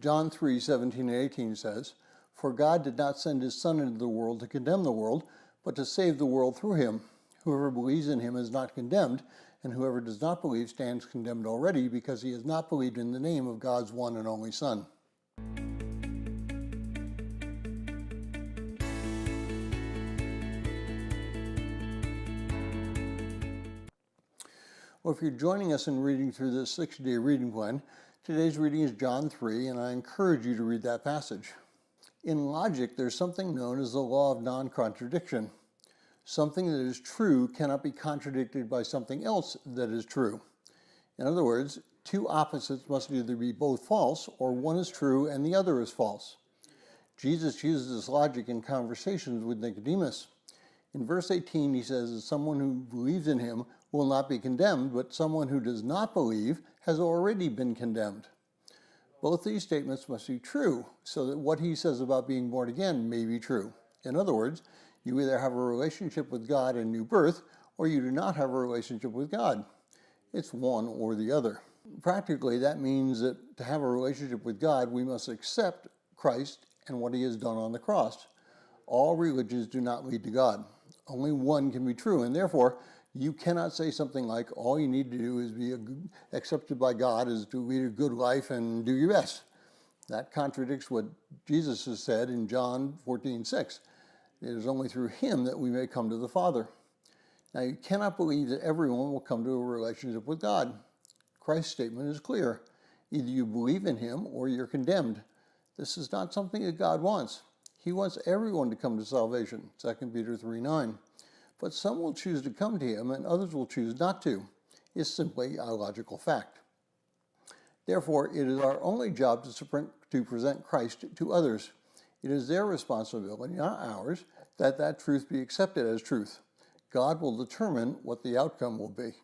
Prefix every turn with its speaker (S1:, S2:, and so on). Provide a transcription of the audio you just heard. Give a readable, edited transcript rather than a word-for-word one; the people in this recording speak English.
S1: John 3:17-18 says, "For God did not send his Son into the world to condemn the world, but to save the world through him. Whoever believes in him is not condemned, and whoever does not believe stands condemned already, because he has not believed in the name of God's one and only Son." Well, if you're joining us in reading through this 60-day reading plan, today's reading is John 3, and I encourage you to read that passage. In logic, there's something known as the law of non-contradiction. Something that is true cannot be contradicted by something else that is true. In other words, two opposites must either be both false, or one is true and the other is false. Jesus uses this logic in conversations with Nicodemus. In verse 18, he says that someone who believes in him will not be condemned, but someone who does not believe has already been condemned. Both these statements must be true, so that what he says about being born again may be true. In other words, you either have a relationship with God in new birth, or you do not have a relationship with God. It's one or the other. Practically, that means that to have a relationship with God, we must accept Christ and what he has done on the cross. All religions do not lead to God. Only one can be true, and therefore, you cannot say something like, all you need to do is be accepted by God, is to lead a good life and do your best. That contradicts what Jesus has said in John 14:6. It is only through him that we may come to the Father. Now, you cannot believe that everyone will come to a relationship with God. Christ's statement is clear. Either you believe in him or you're condemned. This is not something that God wants. He wants everyone to come to salvation, 2 Peter 3:9. But some will choose to come to him and others will choose not to. It's simply a logical fact. Therefore, it is our only job to present Christ to others. It is their responsibility, not ours, that that truth be accepted as truth. God will determine what the outcome will be.